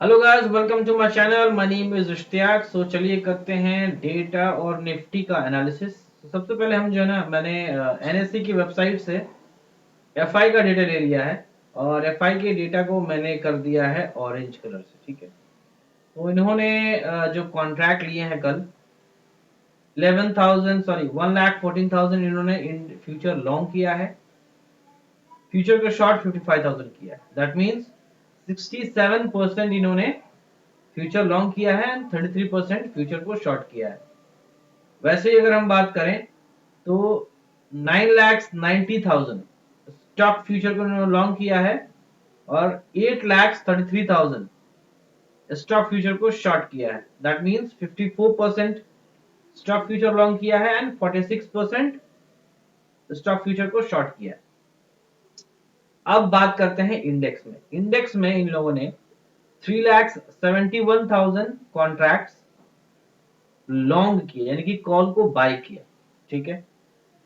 Hello guys, welcome to my channel. My name is Ishtiaq. So चलिए करते हैं data और निफ्टी का एनालिसिस। सबसे पहले हम जो है ना, मैंने एनएससी की वेबसाइट से एफआई का डेटा ले लिया है और एफआई के डेटा को मैंने कर दिया है ऑरेंज कलर से। ठीक है, तो इन्होंने जो कॉन्ट्रैक्ट लिए हैं कल 11,000 सॉरी 1,14,000 इन्होंने इन फ्यूचर लॉन्ग किया है। फ्यूचर का शॉर्ट 55,000 किया है। दैट मीन्स 67% इन्होंने फ्यूचर लॉन्ग किया है एंड 33% फ्यूचर को शॉर्ट किया है। वैसे ही अगर हम बात करें तो 9,90,000 स्टॉक फ्यूचर को इन्होंने लॉन्ग किया है और 8,33,000 स्टॉक फ्यूचर को शॉर्ट किया है। That means 54% stock future long किया है एंड 46% स्टॉक फ्यूचर को शॉर्ट किया है। अब बात करते हैं इंडेक्स में। इंडेक्स में इन लोगों ने 3,71,000 कॉन्ट्रैक्ट्स लॉन्ग किए, यानी कि कॉल को बाय किया। ठीक है,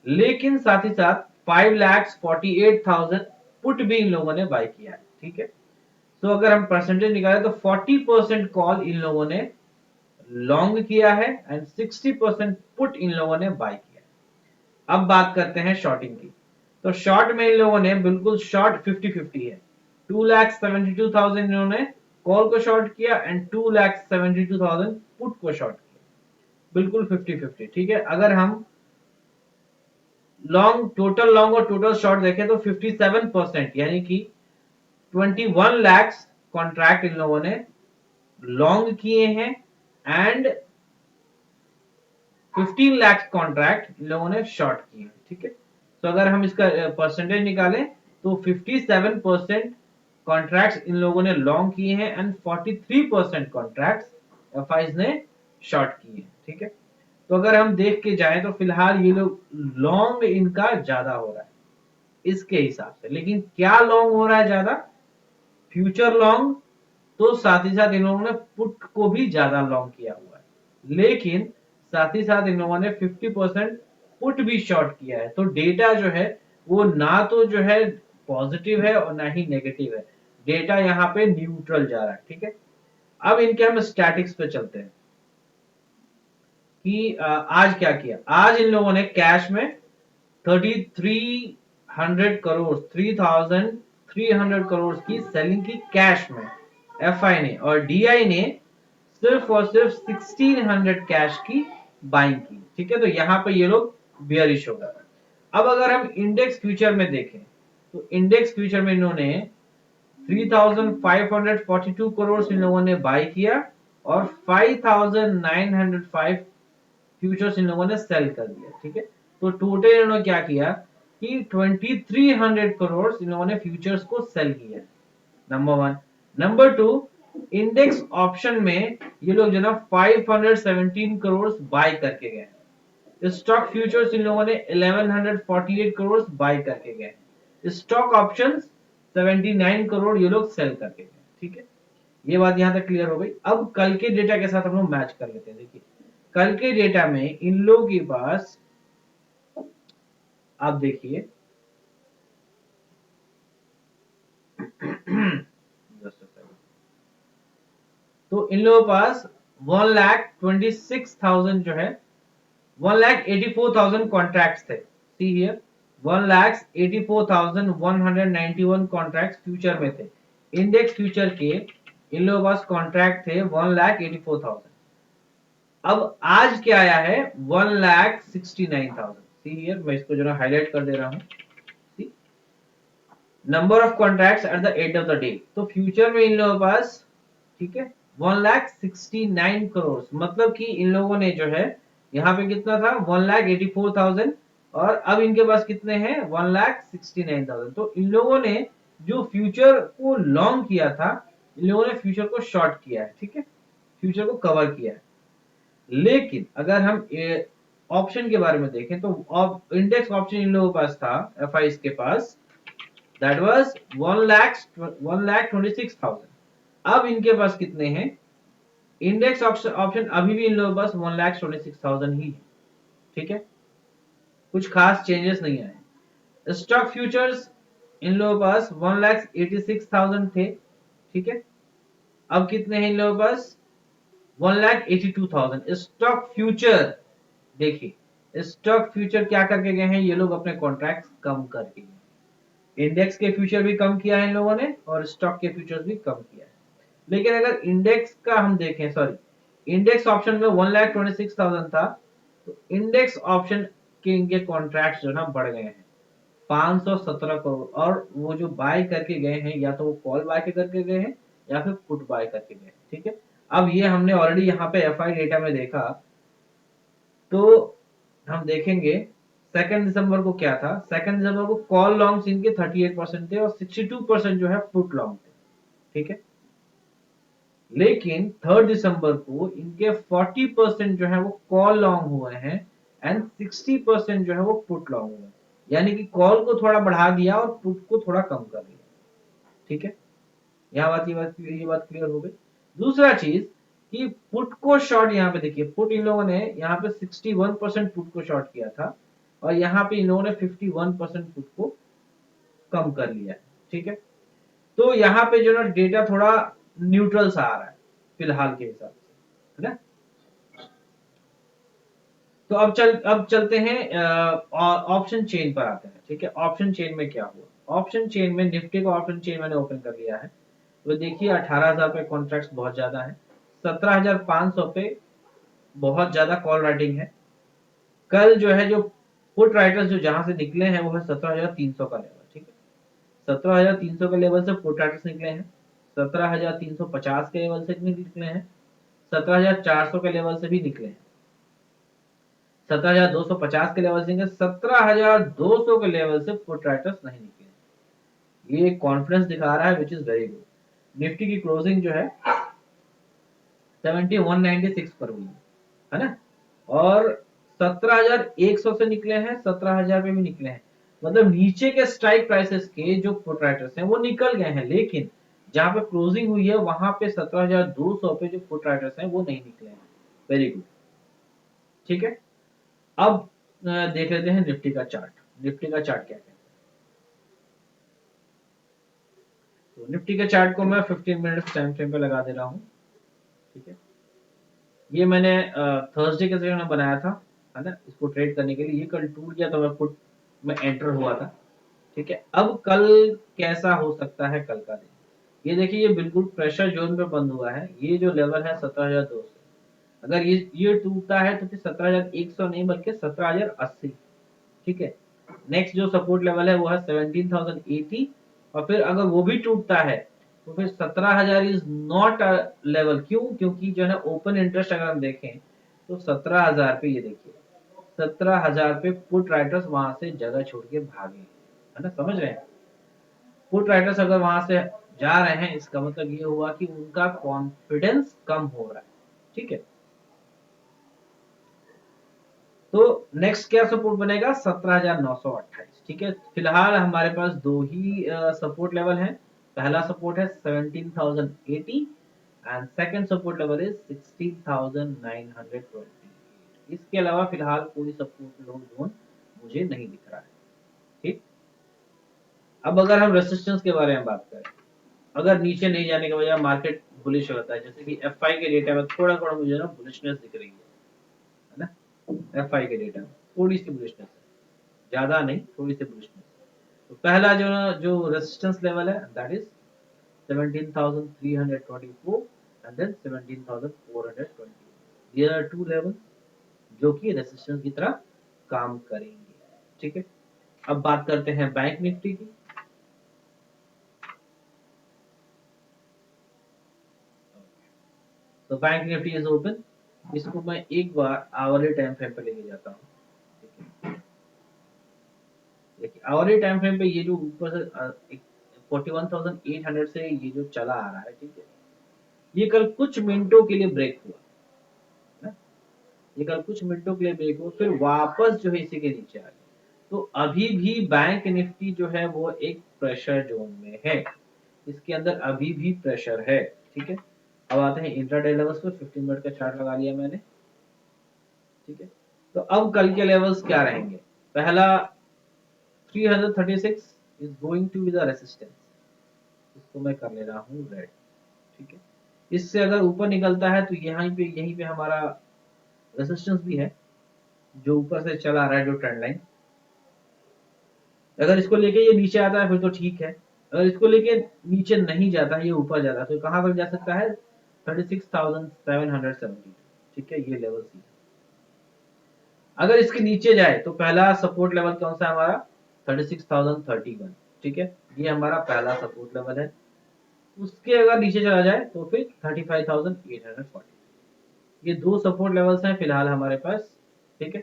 लेकिन साथ ही साथ 5,48,000 पुट भी इन लोगों ने बाय किया है। ठीक है, तो अगर हम परसेंटेज निकालें तो 40% कॉल इन लोगों ने लॉन्ग किया है एंड 60% पुट इन लोगों ने बाय किया है। अब बात करते हैं शॉर्टिंग की। तो शॉर्ट में इन लोगों ने बिल्कुल शॉर्ट 50-50 है। 2,72,000 इन्होंने कॉल को शॉर्ट किया एंड 2,72,000 पुट को शॉर्ट किया। बिल्कुल 50-50। ठीक है, अगर हम टोटल लॉन्ग और टोटल शॉर्ट देखें तो 57% यानी कि 21 लाख कॉन्ट्रैक्ट इन लोगों ने लॉन्ग किए हैं एंड 15 लाख कॉन्ट्रैक्ट इन लोगों ने शॉर्ट किए हैं। ठीक है, तो अगर हम इसका परसेंटेज निकालें तो 57% कॉन्ट्रैक्ट्स इन लोगों ने लॉन्ग किए हैं एंड 43% कॉन्ट्रैक्ट्स एफआईज ने शॉर्ट किए हैं। ठीक है, तो अगर हम देख के जाएं तो फिलहाल ये लोग लॉन्ग इनका ज्यादा हो रहा है इसके हिसाब से। लेकिन क्या लॉन्ग हो रहा है ज्यादा? Future long. तो साथ ही साथ इन लोगों ने पुट को भी ज्यादा लॉन्ग किया हुआ है, लेकिन साथ ही साथ इन लोगों ने 50% पुट भी शॉर्ट किया है। तो डेटा जो है वो ना तो जो है पॉजिटिव है और ना ही नेगेटिव है। डेटा यहाँ पे न्यूट्रल जा रहा है। ठीक है, अब इनके हम स्टैटिक्स पे चलते हैं कि आज क्या किया। आज इन लोगों ने कैश में 3,300 करोड़ 3,300 करोड़ की सेलिंग की कैश में एफआई ने, और डीआई ने सिर्फ और सिर्फ 1,600 कैश की बाइंग की। ठीक है, तो यहां पे ये लोग बियरिश हो गए। अब अगर हम इंडेक्स फ्यूचर में देखें तो इंडेक्स फ्यूचर में इन्होंने 3,542 करोड़ इन लोगों ने बाय किया और 5,905 फ्यूचर्स इन लोगों ने सेल कर दिया। ठीक है, तो टोटल इन्होंने क्या किया कि 2,300 करोड़ इन लोगों ने फ्यूचर्स को सेल किया। Number one. Number two, index option में ये लोग जो ना 517 करोड़ बाय करके गए। स्टॉक फ्यूचर्स इन लोगों ने 1148 करोड़ बाय करके गए। स्टॉक ऑप्शंस 79 करोड़ ये लोग सेल करके गए। ठीक है, ये बात यहां तक क्लियर हो गई। अब कल के डेटा के साथ हम लोग मैच कर लेते हैं। देखिए, कल के डेटा में इन लोगों के पास आप देखिए तो इन लोगों के पास 1,26,000 जो है 1,84,000 कॉन्ट्रैक्ट्स थे। सी हियर 1,84,191 कॉन्ट्रैक्ट्स फ्यूचर में थे। इंडेक्स फ्यूचर के इन लोगों के पास कॉन्ट्रैक्ट थे 1,84,000। अब आज क्या आया है 1,69,000। सी हियर मैं इसको जो है हाईलाइट कर दे रहा हूँ। Number of contracts at the end of the day, तो फ्यूचर में इन लोगों के पास, ठीक है, 1,69 करोड़, मतलब कि इन लोगों ने जो है यहाँ पे कितना था 1,84,000 और अब इनके पास कितने हैं 1,69,000। तो इन लोगों ने जो फ्यूचर को लॉन्ग किया था, इन लोगों ने फ्यूचर को शॉर्ट किया है। ठीक है, फ्यूचर को कवर किया है। लेकिन अगर हम ऑप्शन के बारे में देखें तो इंडेक्स ऑप्शन इन लोगों के पास था एफ के पास, दैट वाज 1,26,000। अब इनके पास कितने हैं? इंडेक्स ऑप्शन अभी भी इन लोगों के पास 1,26,000 ही है। ठीक है, कुछ खास चेंजेस नहीं आए। स्टॉक फ्यूचर्स इन लोगों के पास 1,86,000 थे। ठीक है, अब कितने हैं इन लोगों के पास? 1,82,000 स्टॉक फ्यूचर। देखिए स्टॉक फ्यूचर क्या करके गए हैं ये लोग, अपने कॉन्ट्रैक्ट कम करके गए। इंडेक्स के फ्यूचर भी कम किया है इन लोगों ने और स्टॉक के फ्यूचर भी कम किया है। लेकिन अगर इंडेक्स का हम देखें, सॉरी इंडेक्स ऑप्शन में 1,26,000 था, तो इंडेक्स ऑप्शन के इनके कॉन्ट्रैक्ट जो है बढ़ गए हैं 517 करोड़। और वो जो बाय करके गए हैं या तो वो कॉल बाय करके गए हैं या फिर पुट बाय करके गए हैं। ठीक है, अब ये हमने ऑलरेडी यहाँ पे एफआई डेटा में देखा, तो हम देखेंगे 2 दिसंबर को क्या था। 2 दिसंबर को कॉल लॉन्ग्स इनके 38% थे और 62% जो है पुट लॉन्ग थे। ठीक है, लेकिन 3 दिसंबर को इनके 40% जो है वो कॉल लॉन्ग हुए हैं एंड 60% जो है वो पुट लॉन्ग हुए हैं। यानी कि कॉल को थोड़ा बढ़ा दिया और पुट को थोड़ा कम कर दिया। ठीक है, यहाँ ये बात क्लियर हो गई। दूसरा चीज कि पुट को शॉर्ट, यहाँ पे देखिए पुट इन लोगों ने यहाँ पे 61% पुट को शॉर्ट किया था और यहाँ पे इन लोगों ने 51% पुट को कम कर लिया है। ठीक है, तो यहाँ पे जो ना डेटा थोड़ा न्यूट्रल सा आ रहा है फिलहाल के हिसाब से, है ना। तो अब चलते हैं ऑप्शन चेन पर आते हैं। ठीक है, ऑप्शन चेन में क्या हुआ? ऑप्शन चेन में निफ्टी का ऑप्शन चेन मैंने ओपन कर लिया है। तो देखिए 18,000 पे कॉन्ट्रैक्ट बहुत ज्यादा है, 17,500 पे बहुत ज्यादा कॉल राइटिंग है। कल जो है जो पुट राइटर्स जो जहां से निकले हैं वो है 17,300 का लेवल। ठीक है, 17,300 के लेवल से पुट राइटर्स निकले हैं, 17,350 के लेवल से भी निकले हैं, 17,400 के लेवल से भी निकले हैं, 17,250 के लेवल से, 17,200 के लेवल से पुट राइटर्स नहीं निकले। ये कॉन्फिडेंस दिखा रहा है which is very good. Nifty की क्लोजिंग जो है 7196 पर हुई है ना, और 17,100 से निकले हैं, 17,000 पे भी निकले हैं। मतलब नीचे के स्ट्राइक प्राइसेस के जो पुट राइटर्स हैं वो निकल गए हैं, लेकिन जहां पे क्लोजिंग हुई है वहां पे 17,200 पे जो पुट राइटर्स हैं वो नहीं निकले हैं। Very good. ठीक है, अब देख लेते हैं निफ्टी का चार्ट। निफ्टी का चार्ट क्या कहता है? तो निफ्टी के चार्ट को मैं 15 मिनट्स टाइम फ्रेम पे लगा दे रहा हूँ। ठीक है, ये मैंने थर्सडे के सेशन में बनाया था, है ना, इसको ट्रेड करने के लिए। ये कल टूट गया तो मैं पुट में एंटर हुआ था। ठीक है, अब कल कैसा हो सकता है कल का दिन? ये देखिए ये बिल्कुल प्रेशर जोन पे बंद हुआ है। ये जो लेवल है 17,200, अगर ये टूटता है तो फिर 17,100 नहीं बल्कि 17,080। ठीक है, नेक्स्ट जो सपोर्ट लेवल है वो है 17,080, और फिर अगर वो भी टूटता है तो फिर 17,000 इज नॉट अ लेवल। क्यों? क्योंकि जो है ना ओपन इंटरेस्ट अगर हम देखें तो 17,000 पे, ये देखिए 17,000 पे पुट राइटर्स वहां से जगह छोड़ के भागे, है ना, समझ रहे हैं। पुट राइटर्स अगर वहां से जा रहे हैं इसका मतलब ये हुआ कि उनका कॉन्फिडेंस कम हो रहा है। ठीक है, तो नेक्स्ट क्या सपोर्ट बनेगा? 17,928। ठीक है, फिलहाल हमारे पास दो ही सपोर्ट लेवल हैं। पहला सपोर्ट है 17,080 and second support level is 16,928। इसके अलावा फिलहाल कोई सपोर्ट जोन मुझे नहीं दिख रहा है। ठीक, अब अगर हम रेसिस्टेंस के बारे में बात करें, अगर नीचे नहीं जाने की वजह मार्केट बुलिश होता है, जैसे कि एफआई के डेटा में थोड़ा थोड़ा मुझे ना बुलिशनेस दिख रही है ना, एफआई के डेटा में थोड़ी सी बुलिशनेस है, ज्यादा नहीं, थोड़ी सी बुलिशनेस। तो पहला जो रेजिस्टेंस लेवल है that is 17,324 and then 17,420। There are two level जो कि रेजिस्टेंस की तरह काम करेंगे। ठीक है, अब बात करते हैं बैंक निफ्टी की। तो बैंक निफ्टी इज ओपन। इसको मैं एक बार आवरली टाइम फ्रेम पे लेके जाता हूँ। देखिए आवरली टाइम फ्रेम पे ये जो ऊपर से 41,800 से ये जो चला आ रहा है, ठीक है, ये कल कुछ मिनटों के लिए ब्रेक हुआ है ना, ये कल कुछ मिनटों के लिए ब्रेक हुआ फिर वापस जो है इसी के नीचे आ गया। तो अभी भी बैंक निफ्टी जो है वो एक प्रेशर जोन में है, इसके अंदर अभी भी प्रेशर है। ठीक है, अब आते हैं इंट्राडे लेवल्स पे। 15 मिनट का चार्ट लगा लिया मैंने। ठीक है, तो अब कल के लेवल्स क्या रहेंगे? पहला 336 is going to be the resistance, इसको मैं कर ले रहा हूँ रेड। ठीक है, इससे अगर ऊपर निकलता है तो यहीं पे हमारा रेसिस्टेंस भी है जो ऊपर से चला आ रहा है, जो ट्रेंड लाइन। अगर इसको लेके ये नीचे आता है फिर तो ठीक है, अगर इसको लेके नीचे नहीं जाता है, ये ऊपर जाता है, तो कहां तक जा सकता है? 36,770। ठीक है, ये लेवल सी। अगर इसके नीचे जाए तो पहला सपोर्ट लेवल कौन सा है हमारा? 36,031। ठीक है, ये हमारा पहला सपोर्ट लेवल है। उसके अगर नीचे चला जाए तो फिर 35,840। ये दो सपोर्ट लेवल्स हैं फिलहाल हमारे पास। ठीक है,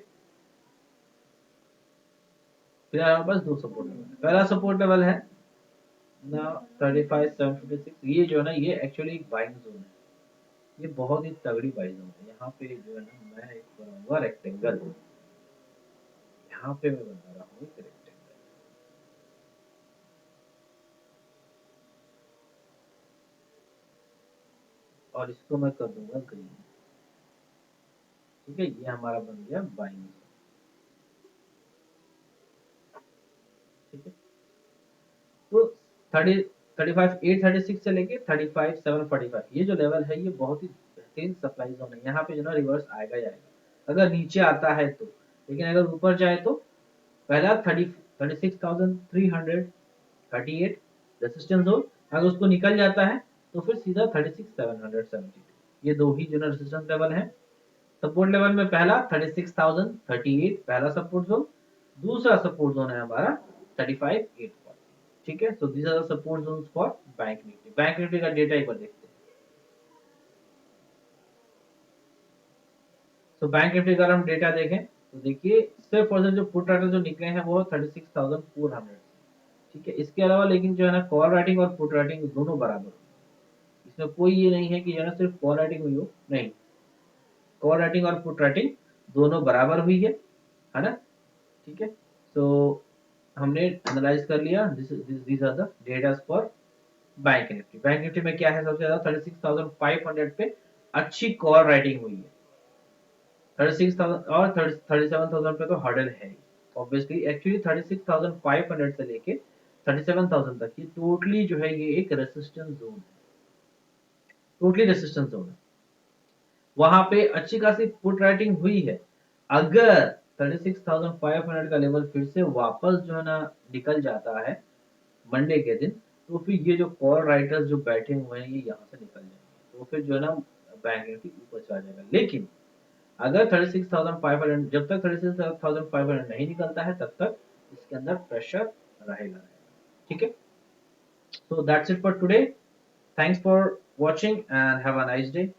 फिलहाल हमारे पास दो सपोर्ट लेवल है। पहला सपोर्ट लेवल है ना 35,756। ये जो है ना, ये एक्चुअली एक बाइंग जोन है। ये बहुत ही तगड़ी बाइंग जोन है। यहाँ पे जो है ना, मैं एक बनाऊंगा रेक्टेंगल। यहाँ पे मैं बना रहा हूँ एक रेक्टेंगल, और इसको मैं कर दूंगा ग्रीन। ठीक है, ये हमारा बन गया बाइंग जोन। ठीक है, तो 35,836 से लेके 35,745, ये जो लेवल है ये बहुत ही बेहतरीन सप्लाई जोन है। यहाँ पे जो ना रिवर्स आएगा ही आएगा अगर नीचे आता है तो। लेकिन अगर ऊपर जाए तो पहला 36,338 रेसिस्टेंस जोन, अगर उसको निकल जाता है तो फिर सीधा 36,772। ये दो ही जो ना रेसिस्टेंस लेवल है। सपोर्ट लेवल में पहला 36,038 पहला सपोर्ट जोन, दूसरा सपोर्ट जोन है हमारा 35,840। ठीक है, so these are the support zones for Bank Nifty. Bank Nifty का डेटा एक बार देखते हैं। सो बैंक निफ्टी का हम डेटा देखें तो देखिए सिर्फ और सिर्फ जो पुट राइटर जो निकले हैं वो 36,400। ठीक है, इसके अलावा लेकिन जो है ना कॉल राइटिंग और पुट राइटिंग दोनों बराबर हुई। इसमें कोई ये नहीं है कि जो है ना सिर्फ कॉल राइटिंग हुई हो, नहीं, कॉल राइटिंग और पुट राइटिंग दोनों बराबर हुई है ना। ठीक है, सो हमने एनालाइज कर लिया। This are the data for Bank Nifty. Bank Nifty में क्या है, सबसे ज्यादा 36,500 पे अच्छी कॉल राइटिंग हुई है। 36,000 और 37,000 पे तो हर्डल है ऑब्वियसली। एक्चुअली 36,500 से लेके 37,000 तक ये टोटली जो है ये एक रेसिस्टेंस जोन है। टोटली रेसिस्टेंस जोन है, वहां पे अच्छी खासी पुट राइटिंग हुई है। अगर 36,500 का लेवल फिर से वापस जो है ना निकल जाता है मंडे के दिन, तो फिर ये जो कॉल राइटर्स जो बैठे हुए हैं ये यहाँ से निकल जाएंगे, तो फिर जो है ना बैंक निफ्टी ऊपर चला जाएगा। लेकिन अगर 36,500, जब तक 36,500 नहीं निकलता है तब तक इसके अंदर प्रेशर रहेगा। ठीक है, so that's it for today. Thanks for watching and have a nice day.